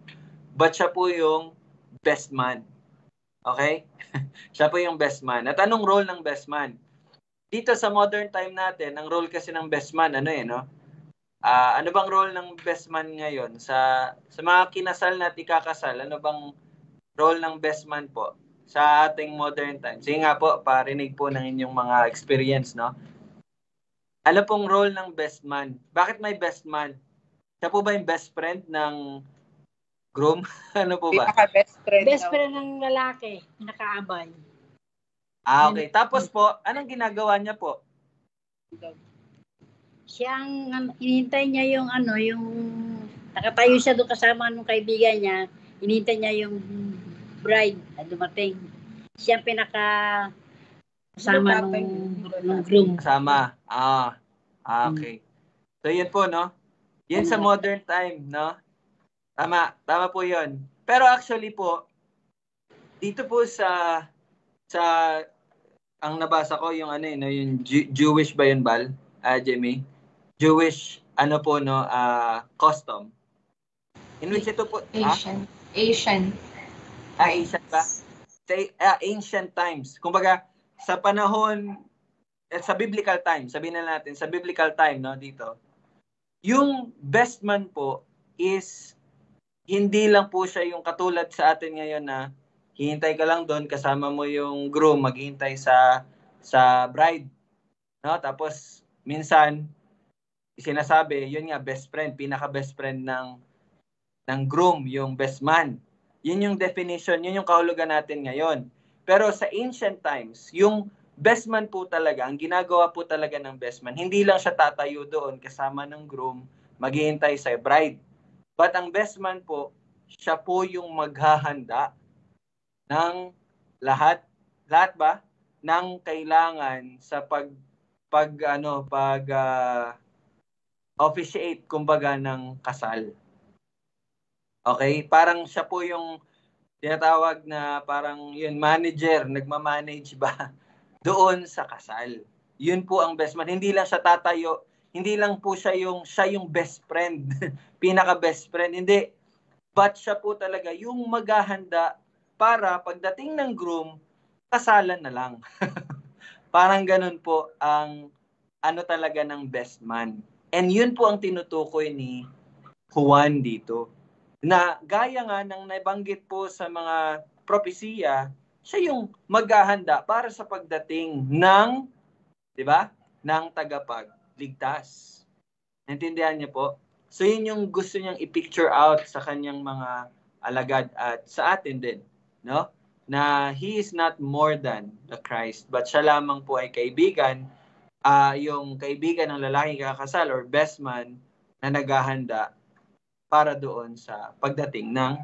Speaker 3: but siya po yung best man. Okay? Siya po yung best man. At anong role ng best man? dito sa modern time natin, ang role kasi ng best man, ano no? Ano bang role ng best man ngayon? Sa mga kinasal na at ikakasal, ano bang role ng best man po sa ating modern time? Sige nga po, parinig po ng inyong mga experience, no? Ano pong role ng best man? Bakit may best man? Siya po ba yung best friend ng groom? Ano po ba?
Speaker 6: Pinaka-best friend.
Speaker 7: Best friend ng lalaki, nakaabay.
Speaker 3: Okay. Tapos po, anong ginagawa niya po?
Speaker 7: Siyang inintay niya yung nakatayo siya doon kasama ng kaibigan niya, inintay niya yung bride na dumating. Siya ang kasama ng groom.
Speaker 3: Kasama. Okay. So yun po, no? Yun sa modern time, no? Tama po yun. Pero actually po, dito po sa ang nabasa ko yung yung Jewish ba yun, Bal? Jimmy? Jewish custom. In which ito po
Speaker 6: Asian.
Speaker 3: Asian ba? Sa ancient times. Kumbaga sa panahon sa biblical time, sabihin na natin sa biblical time, no, dito. Yung best man po is hindi lang po siya yung katulad sa atin ngayon na hihintay ka lang doon kasama mo yung groom, maghihintay sa bride. No? Tapos minsan sinasabi, yun nga best friend, pinaka-best friend ng groom, yung best man. Yun yung definition, yun yung kahulugan natin ngayon. Pero sa ancient times, yung best man po talaga, ang ginagawa po talaga ng best man, hindi lang siya tatayo doon kasama ng groom, maghihintay sa bride. But ang best man po, siya po yung maghahanda ng lahat ba ng kailangan sa officiate kumbaga ng kasal. Okay? Parang siya po yung tinatawag na parang yun manager, nagma-manage ba doon sa kasal. Yun po ang best man. Hindi lang siya tatayo, hindi lang po siya yung best friend, pinaka best friend, hindi. But siya po talaga yung maghahanda para pagdating ng groom, kasalan na lang. Parang ganun po ang talaga ng best man. And yun po ang tinutukoy ni Juan dito. Na gaya nga ng nabanggit po sa mga propesiya, siya yung maghahanda para sa pagdating ng, di ba, ng tagapagligtas. Naintindihan niyo po? So yun yung gusto niyang i-picture out sa kanyang mga alagad at sa atin din, no? Na he is not more than the Christ, but siya lamang po ay kaibigan, yung kaibigan ng lalaking kakasal or best man na naghahanda para doon sa pagdating ng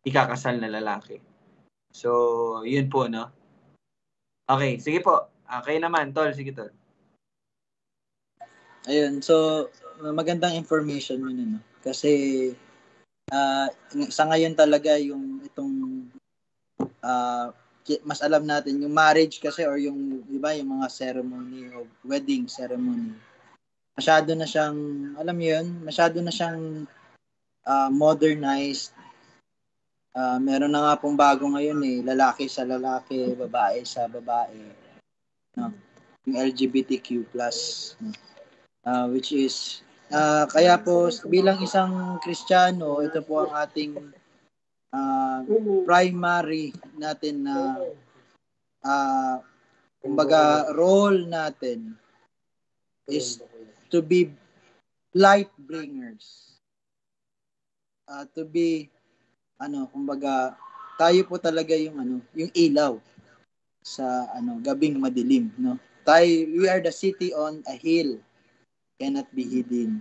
Speaker 3: ikakasal na lalaki. So, yun po, no? Okay, sige po. Okay naman, Tol. Sige, Tol.
Speaker 5: Ayun, so magandang information yun, no? Kasi sa ngayon talaga yung itong mas alam natin yung marriage kasi or yung iba yung mga ceremony o wedding ceremony. Masyado na siyang masyado na siyang modernized. Meron na nga pong bago ngayon lalaki sa lalaki, babae sa babae. No? Yung LGBTQ+. Which is kaya po bilang isang Kristiyano, ito po ang ating primary natin na kumbaga role natin is to be light bringers. To be kumbaga tayo po talaga yung yung ilaw sa gabing madilim, no? We are the city on a hill, cannot be hidden.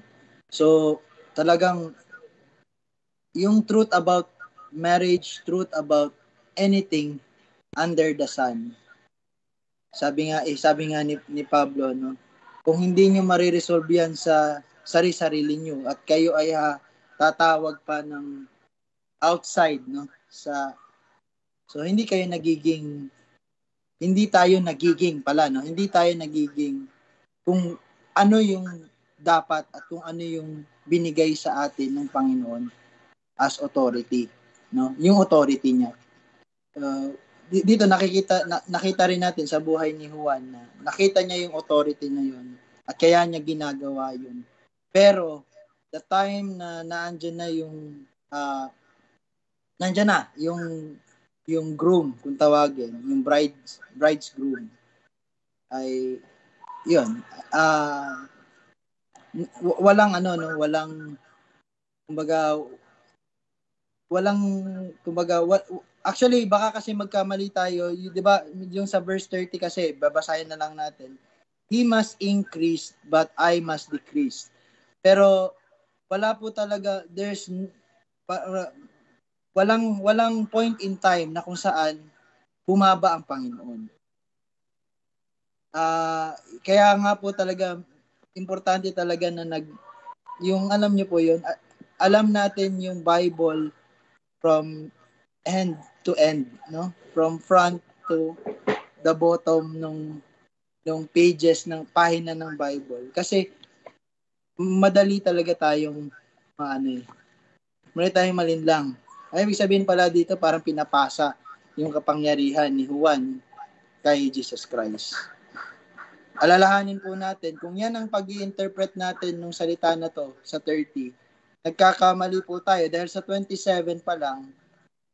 Speaker 5: So talagang yung truth about marriage, truth about anything under the sun. Sabi nga ni Pablo, no, kung hindi niyo mariresolve yan sa sarili niyo at kayo ay tatawag pa ng outside, no, so hindi tayo nagiging kung ano yung dapat at kung ano yung binigay sa atin ng Panginoon as authority, no? Yung authority niya. dito nakita rin natin sa buhay ni Juan na nakita niya yung authority na yun at kaya niya ginagawa yun. Pero the time na nandiyan na yung nandiyan na yung groom kung tawagin, yung bride's groom ay yun. Walang actually baka kasi magkamali tayo, 'di ba? Yung sa verse 30 kasi babasahin na lang natin. He must increase but I must decrease. Pero wala po talaga, walang point in time na kung saan bumaba ang Panginoon. Kaya nga po talaga importante talaga na yung alam niyo po yun, alam natin yung Bible from end to end, no? From front to the bottom ng pages ng pahina ng Bible. Kasi madali talaga tayong madali tayong malinlang. Ay, ibig sabihin pala dito parang pinapasa yung kapangyarihan ni Juan kay Jesus Christ. Alalahanin po natin, kung yan ang pag-i-interpret natin nung salita na to sa 30, nagkakamali po tayo dahil sa 27 pa lang,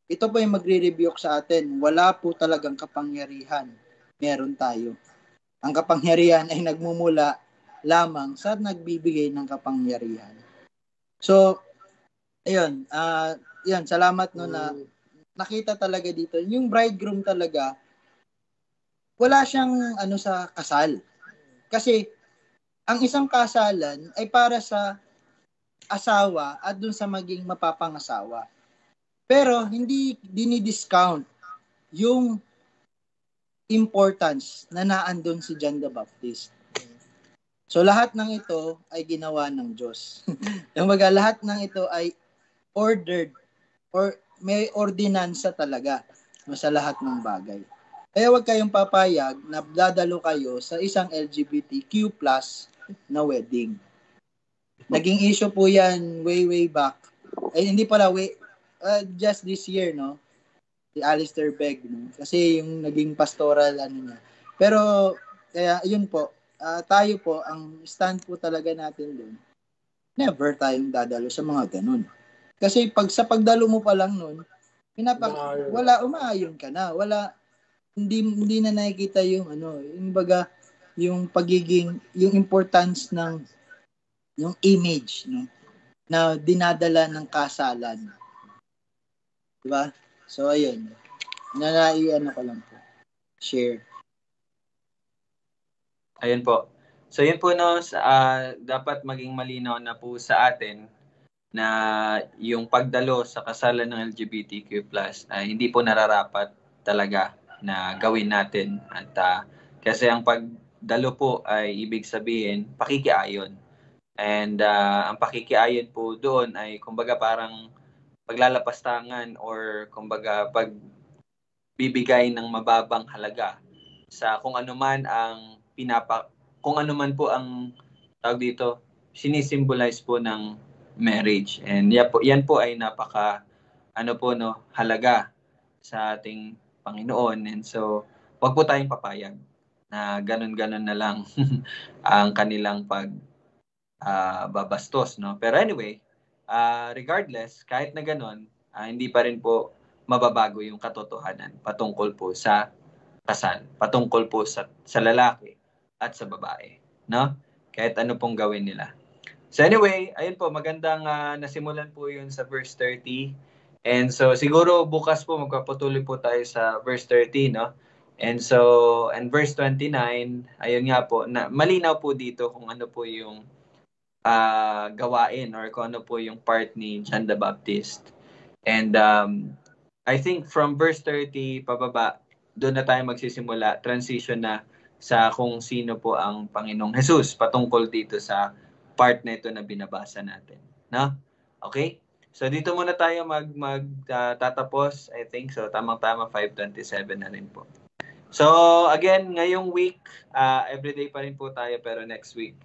Speaker 5: ito po yung magre-rebuke sa atin. Wala po talagang kapangyarihan. Meron tayo. Ang kapangyarihan ay nagmumula lamang sa nagbibigay ng kapangyarihan. So, ayun. Yan, salamat no na nakita talaga dito. Yung bridegroom talaga, wala siyang sa kasal. Kasi, ang isang kasalan ay para sa asawa at dun sa maging mapapangasawa. Pero hindi dinidiscount yung importance na naandun si John the Baptist. So lahat ng ito ay ginawa ng Diyos. Yung lahat ng ito ay ordered or may ordinansa talaga sa lahat ng bagay. Kaya huwag kayong papayag na dadalo kayo sa isang LGBTQ+ na wedding. Naging issue po yan way back. Hindi pala just this year, no? Si Alistair Begg, no? Kasi yung naging pastoral niya. Pero kaya yun po, tayo po ang stand po talaga natin doon. Never tayong dadalo sa mga ganun. Kasi sa pagdalo mo pa lang noon, umaayon ka na. Hindi na nakikita yung yung pagiging, yung importance ng yung image, no, na dinadala ng kasalan. Diba? So, ayun. Ko lang po. Share.
Speaker 3: Ayun po. So, yun po, no, dapat maging malinaw na po sa atin na yung pagdalo sa kasalan ng LGBTQ+, hindi po nararapat talaga na gawin natin. At kasi ang pagdalo po ay ibig sabihin pakikiayon. And ang pakikiayon po doon ay kumbaga parang paglalapastangan or kumbaga pagbibigay ng mababang halaga sa kung ano man po ang tawag dito, sinisimbolize po ng marriage. And yan po ay napaka halaga sa ating Panginoon. And so, wag po tayong papayag na ganun-ganun na lang ang kanilang babastos, no? Pero anyway, regardless, kahit na ganun, hindi pa rin po mababago yung katotohanan patungkol po sa kasal, patungkol po sa lalaki at sa babae, no? Kahit ano pong gawin nila. So anyway, ayun po, magandang nasimulan po yun sa verse 30. And so siguro bukas po magpapatuloy po tayo sa verse 30, no? And so, and verse 29, ayun nga po, na malinaw po dito kung ano po yung gawain or kung ano po yung part ni John the Baptist. And I think from verse 30 pababa, doon na tayo magsisimula, transition na sa kung sino po ang Panginoong Jesus patungkol dito sa part na ito na binabasa natin. No? Okay? So dito muna tayo tatapos, I think. So tamang-tama 5:27 na rin po. So again, ngayong week, everyday pa rin po tayo, pero next week,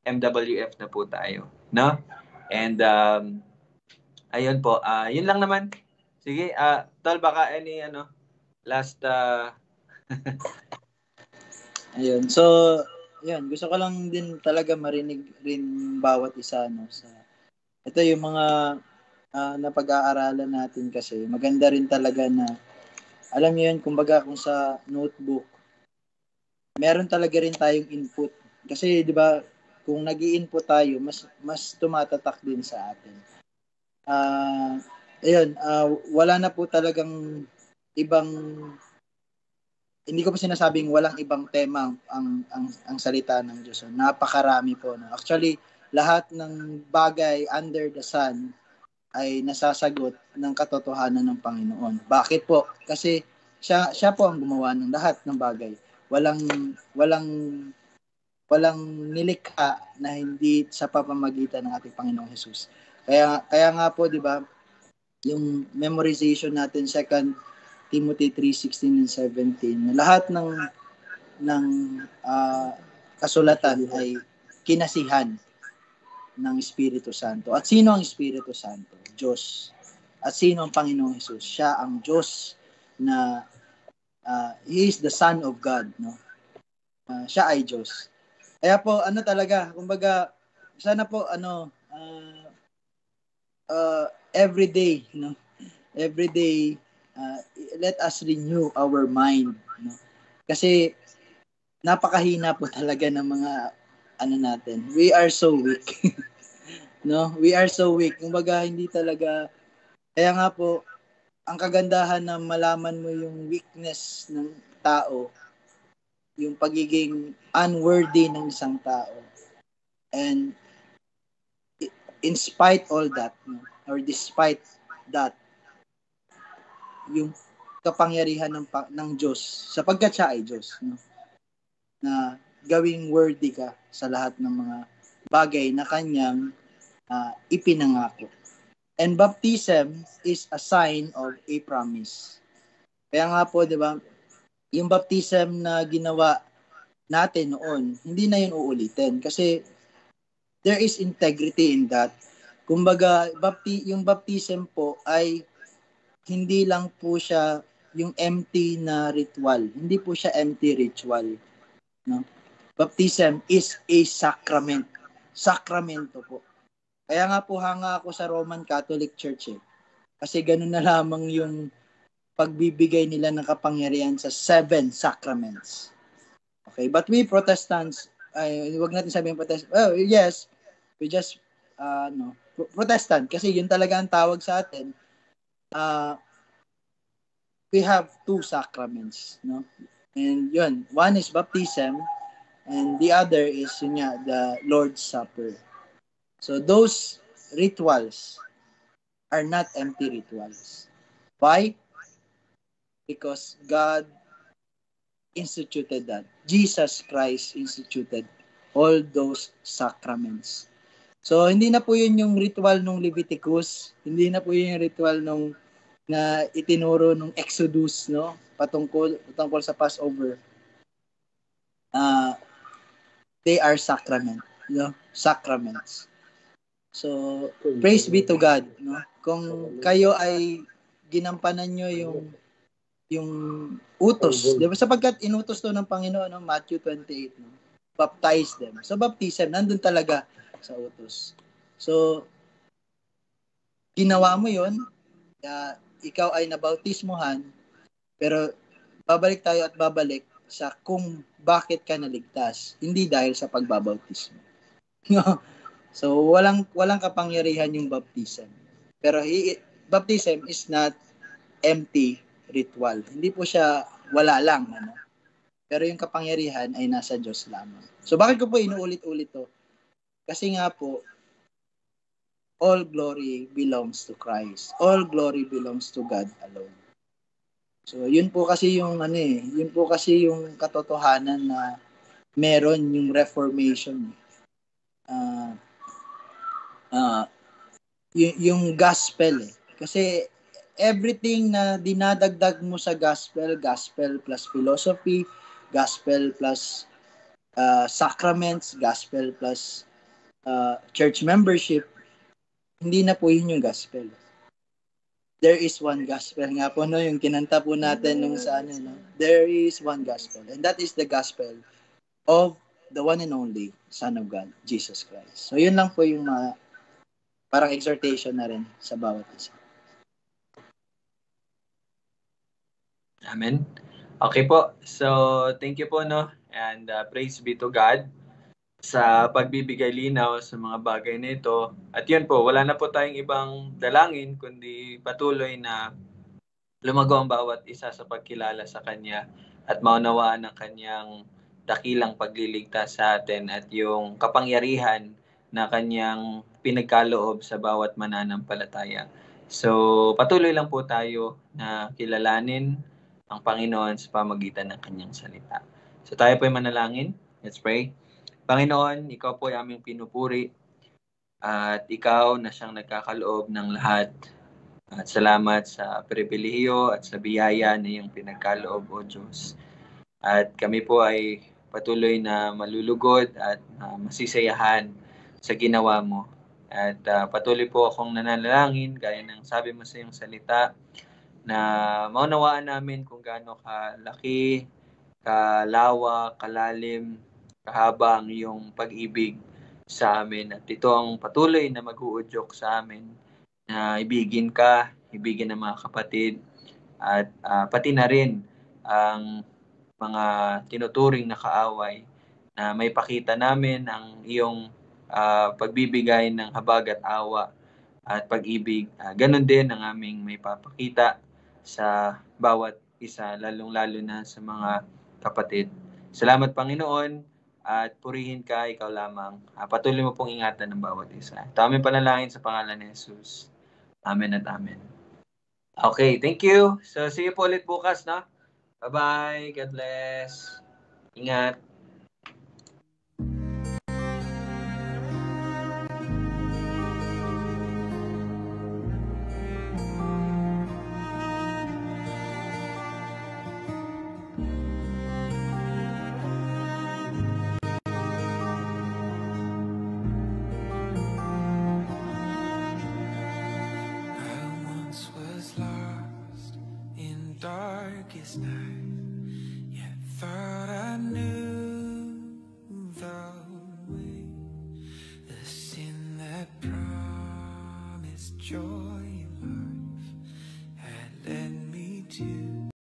Speaker 3: MWF na po tayo. No? And ayun po, yun lang naman. Sige, Tol, baka last
Speaker 5: Ayun. So, yun. Gusto ko lang din talaga marinig rin bawat isa, no? Ito yung mga napag-aaralan natin kasi. Maganda rin talaga na, alam niyo yun, kumbaga kung sa notebook, meron talaga rin tayong input. Kasi, di ba, kung nag-i-input tayo, mas tumatatak din sa atin. Ayun, wala na po talagang ibang, hindi ko pa sinasabing walang ibang tema ang salita ng Diyos. So, napakarami po. No? Actually, lahat ng bagay under the sun ay nasasagot ng katotohanan ng Panginoon. Bakit po? Kasi siya po ang gumawa ng lahat ng bagay. Walang nilikha na hindi sa pamamagitan ng ating Panginoong Hesus. Kaya nga po, 'di ba, yung memorization natin 2 Timothy 3:16 and 17, lahat ng kasulatan ay kinasihan ng Espiritu Santo. At sino ang Espiritu Santo? Diyos. At sino ang Panginoong Hesus? Siya ang Diyos na He is the Son of God, no? Siya ay Diyos. Kaya po, talaga, kumbaga, sana po, every day, no? Every day, let us renew our mind, no? Kasi, napakahina po talaga ng mga, natin. We are so weak. No? We are so weak. Kumbaga, hindi talaga, kaya nga po, ang kagandahan na malaman mo yung weakness ng tao, yung pagiging unworthy ng isang tao. And in spite all that, no, or despite that, yung kapangyarihan ng Diyos, sapagkat siya ay Diyos, no, na gawing worthy ka sa lahat ng mga bagay na kanyang ipinangako. And baptism is a sign of a promise. Kaya nga po, di ba, yung baptism na ginawa natin noon, hindi na yun uulitin. Kasi there is integrity in that. Kumbaga, yung baptism po ay hindi lang po siya yung empty na ritual. Hindi po siya empty ritual. No? Baptism is a sacrament. Sakramento po. Kaya nga po hanga ako sa Roman Catholic Church eh. Kasi ganun na lamang yung pagbibigay nila ng kapangyarihan sa 7 sacraments. Okay, but we Protestants, wag natin sabihin Protestant. Oh, yes, we just Protestant kasi yun talaga ang tawag sa atin. We have 2 sacraments, no? And yun, one is baptism and the other is the Lord's Supper. So those rituals are not empty rituals. Why? Because God instituted that. Jesus Christ instituted all those sacraments. So, hindi na po yun yung ritual nung Leviticus. Hindi na po yun yung ritual na itinuro nung Exodus, no? Patungkol sa Passover. They are sacraments. So, praise be to God, no? Kung kayo ay ginampanan nyo yung utos, di ba? Sapagkat inutos to ng Panginoon, no? Matthew 28, no? Baptize them. So, baptism, nandun talaga sa utos. So, ginawa mo yun, ikaw ay nabautismuhan, pero babalik sa kung bakit ka naligtas, hindi dahil sa pagbabautismo. So, walang kapangyarihan yung baptism. Pero baptism is not empty ritual. Hindi po siya wala lang, ano? Pero yung kapangyarihan ay nasa Diyos lamang. So bakit ko po inuulit-ulit to? Kasi nga po, all glory belongs to Christ. All glory belongs to God alone. So yun po kasi yung katotohanan na meron yung Reformation. Yung gospel eh. Kasi everything na dinadagdag mo sa gospel plus philosophy, gospel plus sacraments, gospel plus church membership, hindi na po yun yung gospel. there is one gospel nga po, no? Yung kinanta po natin nung sa ano, no? There is one gospel. And that is the gospel of the one and only Son of God, Jesus Christ. So, yun lang po yung parang exhortation na rin sa bawat isa.
Speaker 3: Amen. Okay po. So, thank you po, no? And praise be to God sa pagbibigay linaw sa mga bagay na ito. At yun po, wala na po tayong ibang dalangin, kundi patuloy na lumago ang bawat isa sa pagkilala sa Kanya at maunawaan ang Kanyang dakilang pagliligtas sa atin at yung kapangyarihan na Kanyang pinagkaloob sa bawat mananampalataya. So, patuloy lang po tayo na kilalanin ang Panginoon sa pamagitan ng Kanyang salita. So, tayo po ay manalangin. Let's pray. Panginoon, Ikaw po ay aming pinupuri at Ikaw na siyang nagkakaloob ng lahat. At salamat sa pribilehiyo at sa biyaya na iyong pinagkaloob, O Diyos. At kami po ay patuloy na malulugod at masisayahan sa ginawa mo. At patuloy po akong nananalangin, gaya ng sabi mo sa iyong salita, na maunawaan namin kung gaano kalaki, kalawa, kalalim, kahaba ang iyong pag-ibig sa amin. At ito ang patuloy na mag-uudyok sa amin na ibigin ka, ibigin ng mga kapatid, at pati na rin ang mga tinuturing na kaaway na may pakita namin ang iyong pagbibigay ng habag at awa at pag-ibig. Ganon din ang aming may papakita sa bawat isa, lalong-lalo na sa mga kapatid. Salamat, Panginoon, at purihin ka, ikaw lamang. Patuloy mo pong ingatan ng bawat isa. Ito aming panalangin sa pangalan ni Jesus. Amen at amen. Okay, thank you. So, see you po ulit bukas, no? Bye-bye. God bless. Ingat.
Speaker 6: Darkest night, yet thought I knew the way, the sin that promised joy and life.